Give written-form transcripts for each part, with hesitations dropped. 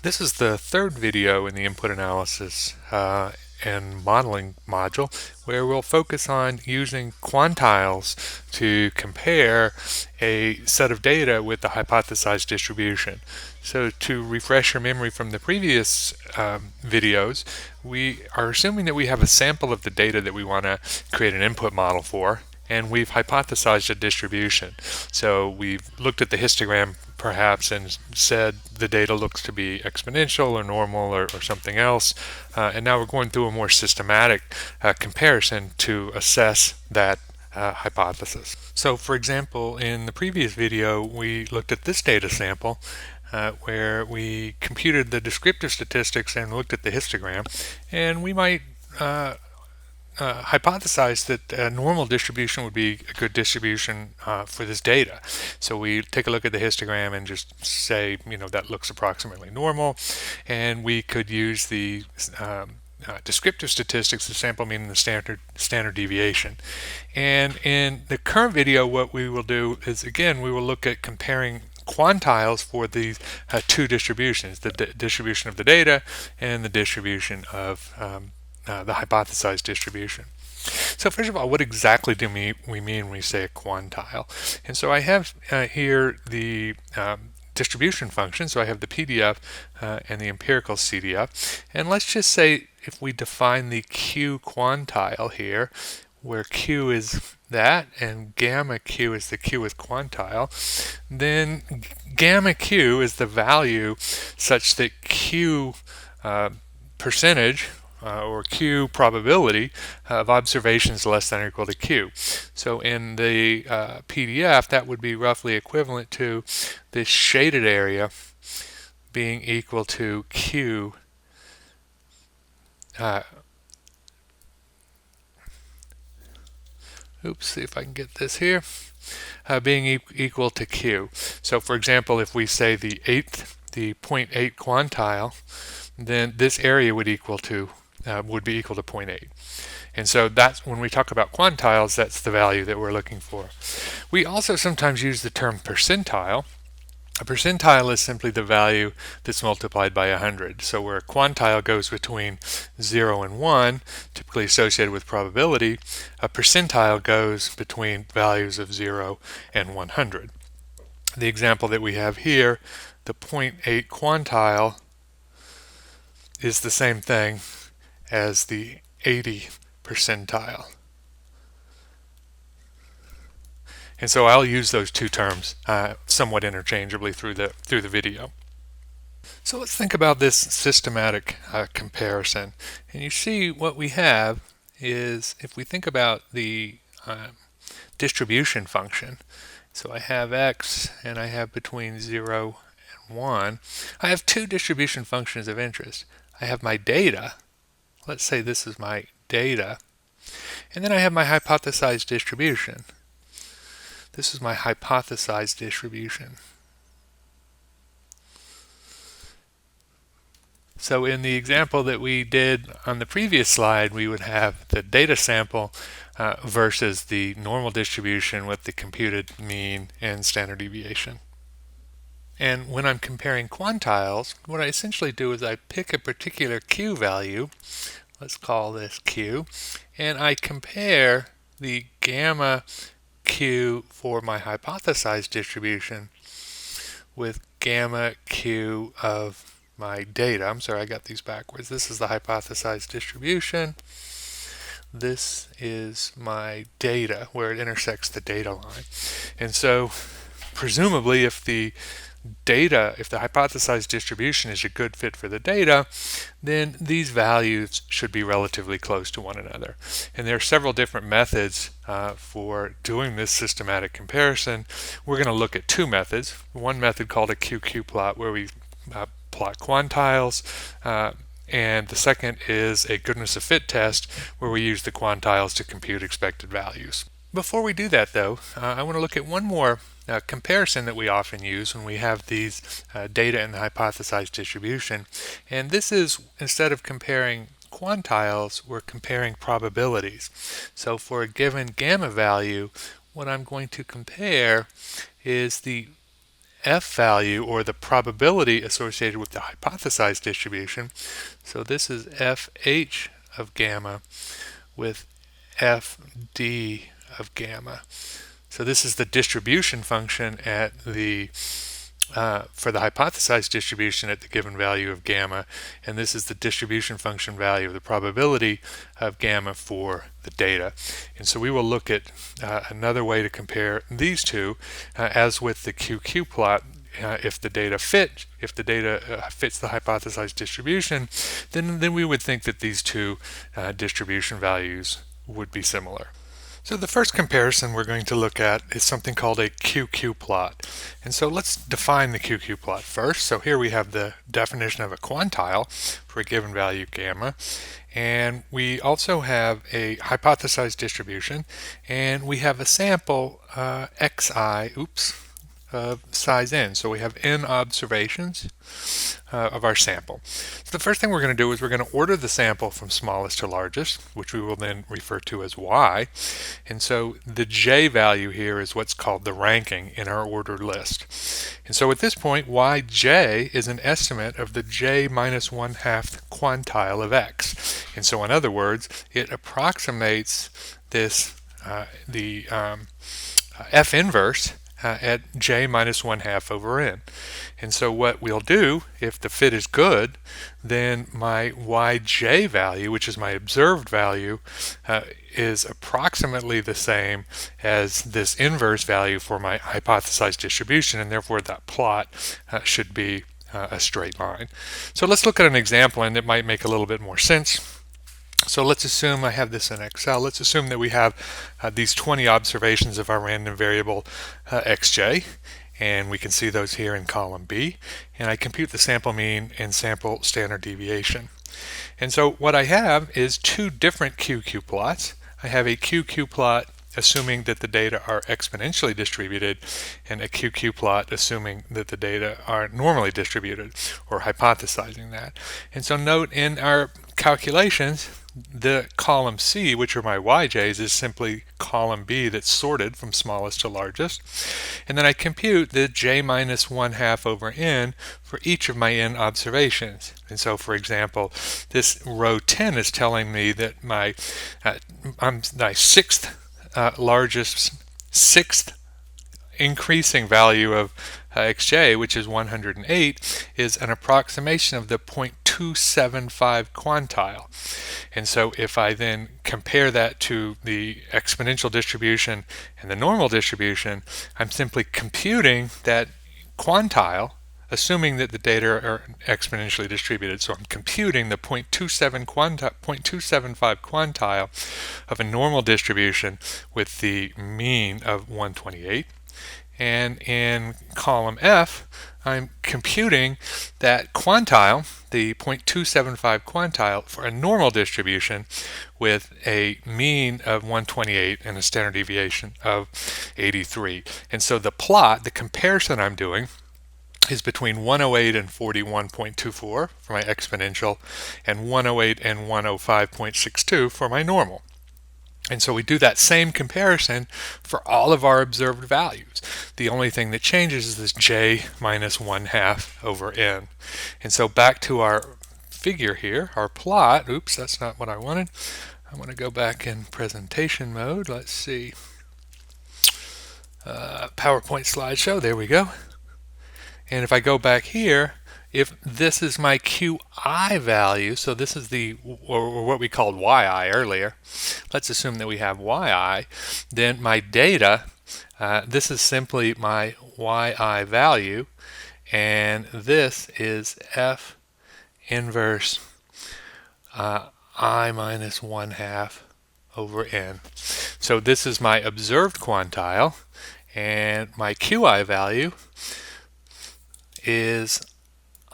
This is the third video in the input analysis and modeling module where we'll focus on using quantiles to compare a set of data with the hypothesized distribution. So to refresh your memory from the previous videos, we are assuming that we have a sample of the data that we want to create an input model for, and we've hypothesized a distribution. So we've looked at the histogram perhaps and said the data looks to be exponential or normal or something else, and now we're going through a more systematic comparison to assess that hypothesis. So for example, in the previous video we looked at this data sample where we computed the descriptive statistics and looked at the histogram, and we might hypothesize that a normal distribution would be a good distribution for this data. So we take a look at the histogram and just say, that looks approximately normal, and we could use the descriptive statistics, the sample mean and the standard deviation. And in the current video, what we will do is, again, we will look at comparing quantiles for these two distributions, the distribution of the data and the distribution of the hypothesized distribution. So first of all, what exactly do we mean when we say a quantile? And so I have here the distribution function. So I have the PDF and the empirical CDF. And let's just say if we define the Q quantile here, where Q is that and gamma Q is the Q with quantile, then gamma Q is the value such that Q percentage or Q probability of observations less than or equal to Q. So in the PDF, that would be roughly equivalent to this shaded area being equal to Q see if I can get this here, being equal to Q. So for example, if we say the 0.8 quantile, then this area would be equal to 0.8. And so that's when we talk about quantiles, that's the value that we're looking for. We also sometimes use the term percentile. A percentile is simply the value that's multiplied by 100. So where a quantile goes between 0 and 1, typically associated with probability, a percentile goes between values of 0 and 100. The example that we have here, the 0.8 quantile, is the same thing as the 80 percentile. And so I'll use those two terms somewhat interchangeably through the video. So let's think about this systematic comparison. And you see what we have is, if we think about the distribution function, so I have x and I have between 0 and 1, I have two distribution functions of interest. I have my data. Let's say this is my data. And then I have my hypothesized distribution. This is my hypothesized distribution. So in the example that we did on the previous slide, we would have the data sample versus the normal distribution with the computed mean and standard deviation. And when I'm comparing quantiles, what I essentially do is I pick a particular Q value, let's call this Q, and I compare the gamma Q for my hypothesized distribution with gamma Q of my data. I'm sorry, I got these backwards. This is the hypothesized distribution. This is my data, where it intersects the data line. And so presumably if the hypothesized distribution is a good fit for the data, then these values should be relatively close to one another. And there are several different methods for doing this systematic comparison. We're going to look at two methods. One method called a QQ plot, where we plot quantiles, and the second is a goodness of fit test, where we use the quantiles to compute expected values. Before we do that, though, I want to look at one more comparison that we often use when we have these data in the hypothesized distribution. And this is, instead of comparing quantiles, we're comparing probabilities. So for a given gamma value, what I'm going to compare is the F value, or the probability associated with the hypothesized distribution. So this is FH of gamma with FD of gamma. So this is the distribution function at the for the hypothesized distribution at the given value of gamma, and this is the distribution function value of the probability of gamma for the data. And so we will look at another way to compare these two, as with the QQ plot. If the data fits the hypothesized distribution, then we would think that these two distribution values would be similar. So the first comparison we're going to look at is something called a QQ plot. And so let's define the QQ plot first. So here we have the definition of a quantile for a given value gamma. And we also have a hypothesized distribution. And we have a sample xi, size n. So we have n observations of our sample. So the first thing we're going to do is we're going to order the sample from smallest to largest, which we will then refer to as y. And so the j value here is what's called the ranking in our ordered list. And so at this point, yj is an estimate of the j minus 1/2 quantile of x. And so in other words, it approximates this f inverse at j minus 1/2 over n. And so what we'll do, if the fit is good, then my yj value, which is my observed value, is approximately the same as this inverse value for my hypothesized distribution, and therefore that plot should be a straight line. So let's look at an example, and it might make a little bit more sense. So let's assume I have this in Excel. Let's assume that we have these 20 observations of our random variable xj, and we can see those here in column B, and I compute the sample mean and sample standard deviation. And so what I have is two different QQ plots. I have a QQ plot assuming that the data are exponentially distributed, and a QQ plot assuming that the data are normally distributed, or hypothesizing that. And so note in our calculations, the column C, which are my yj's, is simply column B that's sorted from smallest to largest. And then I compute the j minus 1/2 over n for each of my n observations. And so, for example, this row 10 is telling me that my sixth increasing value of xj, which is 108, is an approximation of the 0.275 quantile. And so if I then compare that to the exponential distribution and the normal distribution, I'm simply computing that quantile, assuming that the data are exponentially distributed. So I'm computing the 0.275 quantile of a normal distribution with the mean of 128. And in column F, I'm computing that quantile, the 0.275 quantile, for a normal distribution with a mean of 128 and a standard deviation of 83. And so the plot, the comparison I'm doing, is between 108 and 41.24 for my exponential, and 108 and 105.62 for my normal. And so we do that same comparison for all of our observed values. The only thing that changes is this j minus 1/2 over n. And so back to our figure here, our plot. Oops, that's not what I wanted. I want to go back in presentation mode. Let's see. PowerPoint slideshow. There we go. And if I go back here, if this is my QI value, so this is or what we called YI earlier, let's assume that we have YI, then my data, this is simply my YI value, and this is F inverse I minus 1/2 over n. So this is my observed quantile, and my QI value is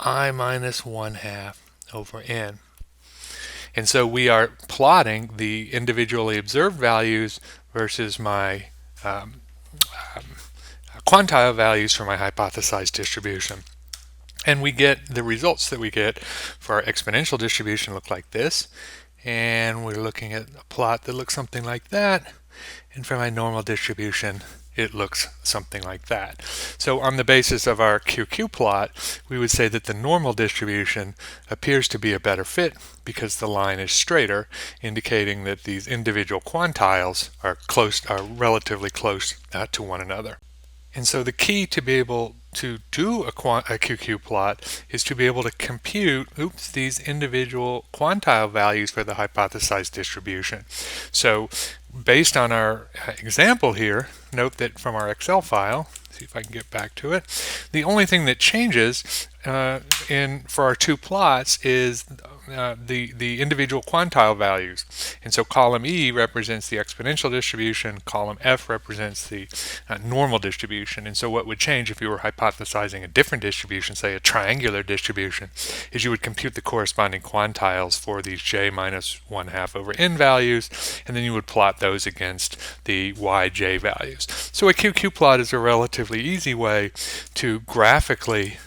I minus 1/2 over n. And so we are plotting the individually observed values versus my quantile values for my hypothesized distribution. And we get the results that we get for our exponential distribution look like this. And we're looking at a plot that looks something like that. And for my normal distribution, it looks something like that. So on the basis of our QQ plot, we would say that the normal distribution appears to be a better fit because the line is straighter, indicating that these individual quantiles are relatively close to one another. And so the key to be able to do a QQ plot is to be able to compute these individual quantile values for the hypothesized distribution. So based on our example here, note that from our Excel file, see if I can get back to it, the only thing that changes for our two plots is the individual quantile values. And so column E represents the exponential distribution, column F represents the normal distribution. And so what would change if you were hypothesizing a different distribution, say a triangular distribution, is you would compute the corresponding quantiles for these j minus 1/2 over n values, and then you would plot those against the yj values. So a QQ plot is a relatively easy way to graphically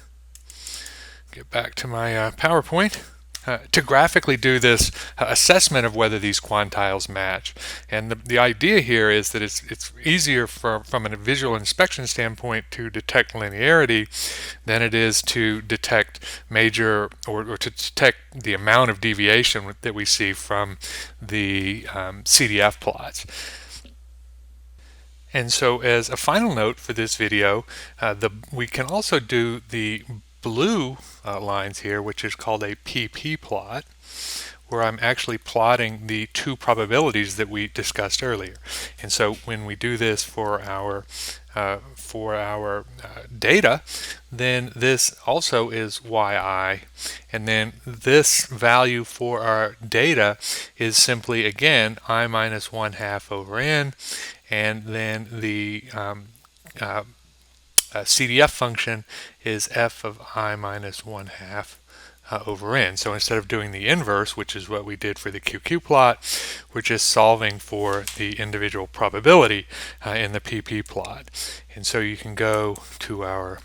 get back to my PowerPoint. To graphically do this assessment of whether these quantiles match. And the idea here is that it's easier from a visual inspection standpoint to detect linearity than it is to detect major or to detect the amount of deviation that we see from the CDF plots. And so as a final note for this video, we can also do the blue lines here, which is called a PP plot, where I'm actually plotting the two probabilities that we discussed earlier. And so when we do this for our data, then this also is yi, and then this value for our data is simply, again, I minus 1/2 over n, and then the CDF function is f of I minus 1/2 over n. So instead of doing the inverse, which is what we did for the QQ plot, we're just solving for the individual probability in the PP plot. And so you can go to our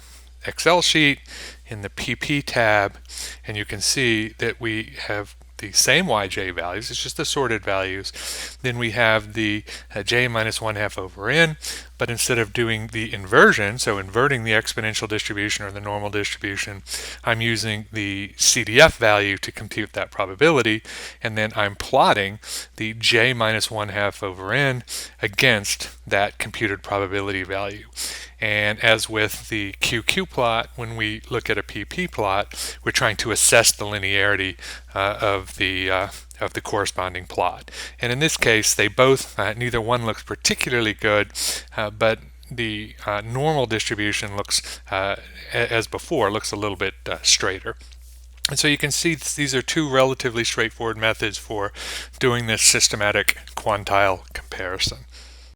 Excel sheet in the PP tab, and you can see that we have the same yj values, it's just assorted values. Then we have the j minus 1/2 over n, but instead of doing the inversion, so inverting the exponential distribution or the normal distribution, I'm using the CDF value to compute that probability, and then I'm plotting the j minus 1/2 over n against that computed probability value. And as with the QQ plot, when we look at a PP plot, we're trying to assess the linearity of the corresponding plot. And in this case, they both, neither one looks particularly good, but the normal distribution looks, as before, looks a little bit straighter. And so you can see these are two relatively straightforward methods for doing this systematic quantile comparison.